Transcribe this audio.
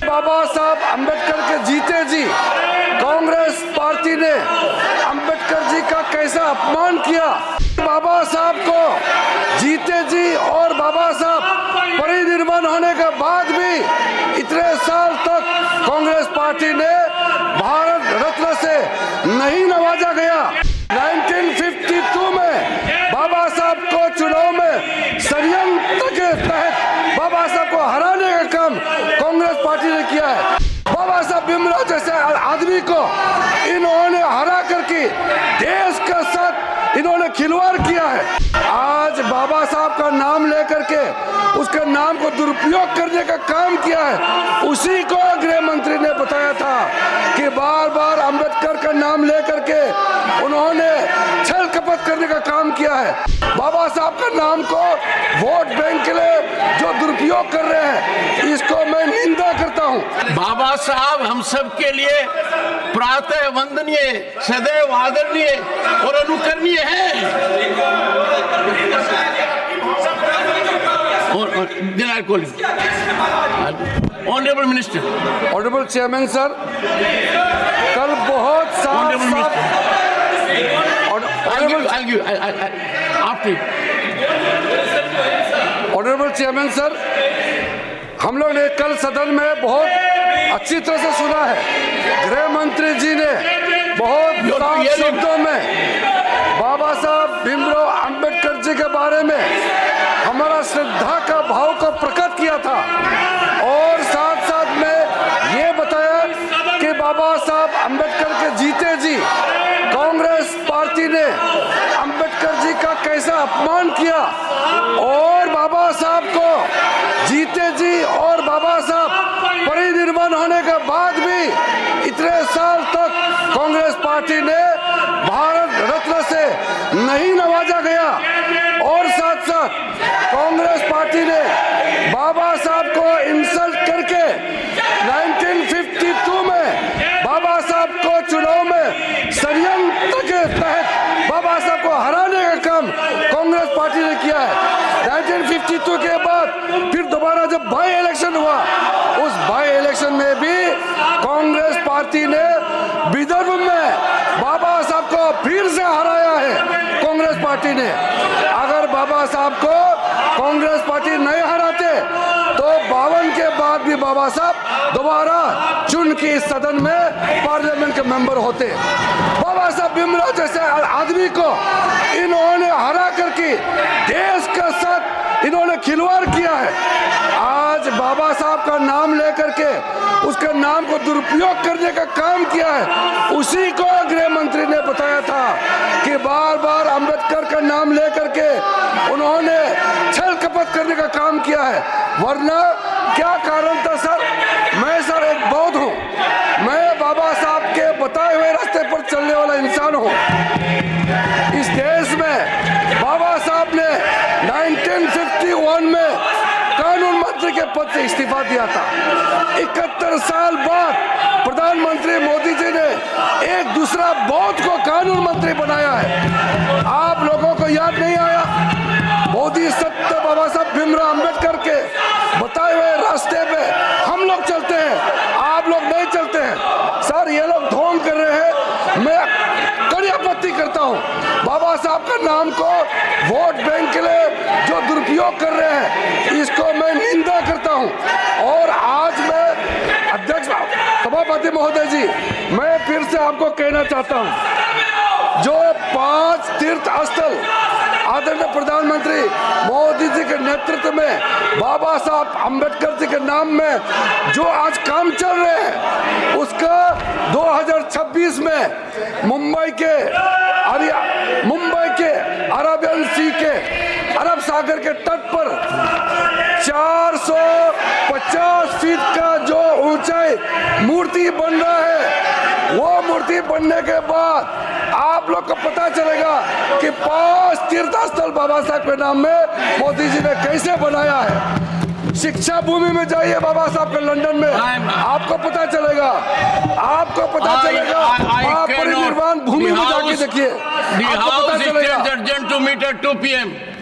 बाबा साहब अम्बेडकर के जीते जी कांग्रेस पार्टी ने अम्बेडकर जी का कैसा अपमान किया। बाबा साहब को जीते जी और बाबा साहब परिनिर्वाण होने के बाद भी इतने साल तक कांग्रेस पार्टी ने भारत रत्न से नहीं नवाजा गया। 1952 में बाबा साहब को चुनाव में षड्यंत्र के तहत बाबा साहब को हराने का काम कांग्रेस पार्टी ने किया है। बाबा साहब भीमराव जैसे आदमी को इन्होंने हरा करके देश के साथ इन्होंने खिलवाड़ किया है। आज बाबा साहब का नाम लेकर के उसके नाम को दुरुपयोग करने का काम किया है। उसी को गृह मंत्री ने बताया था कि बार बार अम्बेडकर का नाम लेकर के उन्होंने छल कपट करने का काम किया है। बाबा साहब का नाम को वोट बैंक के लिए जो दुरुपयोग कर रहे हैं, इसको मैं निंदा करता हूं। बाबा साहब हम सब के लिए प्रातः वंदनीय, सदैव आदरणीय और अनुकरणीय है। Honourable minister, honourable chairman sir, कल बहुत ऑनरेबल चेयरमैन सर, हम लोग ने कल सदन में बहुत अच्छी तरह से सुना है। गृह मंत्री जी ने बहुत साफ शब्दों में बाबा साहब भीमराव अम्बेडकर जी के बारे में हमारा श्रद्धा का भाव को प्रकट किया था और साथ साथ में ये बताया कि बाबा साहब अम्बेडकर के जीते जी कांग्रेस पार्टी ने अम्बेडकर जी का कैसा अपमान किया और बाबा साहब को जीते जी और बाबा साहब परिनिर्वाण होने के बाद भी इतने साल तक कांग्रेस पार्टी ने भारत रत्न से नहीं नवाजा गया और साथ साथ कांग्रेस पार्टी ने बाबा साहब को इंसल्ट करके 1952 में बाबा साहब को चुनाव में षड्यंत्र के तहत बाबा साहब को हराने का काम कांग्रेस पार्टी ने किया है। 1952 के बाद फिर दोबारा जब बाई इलेक्शन हुआ, उस बाई इलेक्शन में भी कांग्रेस पार्टी ने विदर्भ में बाबा साहब को फिर से हराया है। कांग्रेस पार्टी ने अगर बाबा साहब को कांग्रेस पार्टी नहीं हराते तो 52 के बाद भी बाबा साहब दोबारा चुन के इस सदन में पार्लियामेंट के मेंबर होते। बाबा साहब भीमराव जैसे आदमी को इन्होंने हरा करके देश के साथ इन्होंने खिलवाड़ किया है। आज बाबा साहब का नाम लेकर के उसके नाम को दुरुपयोग करने का काम किया है। उसी को गृह मंत्री ने बताया था कि बार बार अम्बेडकर का नाम लेकर के उन्होंने छल कपट करने का काम किया है। वरना क्या कारण था सर? मैं सर एक बौद्ध हूँ, मैं बाबा साहब के बताए हुए रास्ते पर चलने वाला इंसान हूँ। इस देश में बाबा साहब ने 1951 में कानून मंत्री के पद से इस्तीफा दिया था। 71 साल बाद प्रधानमंत्री मोदी जी ने एक दूसरा बौद्ध को कानून मंत्री बनाया है। आप लोगों को याद नहीं आया? मोदी सत्य बाबा साहब भीमराव अम्बेडकर के बताए हुए रास्ते पे हम लोग चलते हैं, आप लोग नहीं चलते हैं। सर ये लोग ढोंग कर रहे हैं, मैं कड़ी आपत्ति करता हूँ। बाबा साहब का नाम को वोट बैंक के लिए जो दुरुपयोग कर रहे हैं, इसको मैं निंदा करता हूँ। और आज मैं अध्यक्ष सभापति महोदय जी, मैं फिर से आपको कहना चाहता हूँ, जो 5 तीर्थ स्थल आदरणीय प्रधानमंत्री मोदी जी के नेतृत्व में बाबा साहब अम्बेडकर जी के नाम में जो आज काम चल रहे हैं, उसका 2026 में मुंबई के अरेबियन सी के अरब सागर के तट पर 450 फीट का जो ऊंचाई मूर्ति बन रहा है, वो मूर्ति बनने के बाद आप लोग को पता चलेगा कि 5 तीर्थ स्थल बाबा साहब के नाम में मोदी जी ने कैसे बनाया है। शिक्षा भूमि में जाइए बाबा साहब के लंदन में, आपको पता चलेगा, आपको पता चलेगा। आप परिनिर्वाण भूमि में जाके देखिए, आपको पता चलेगा।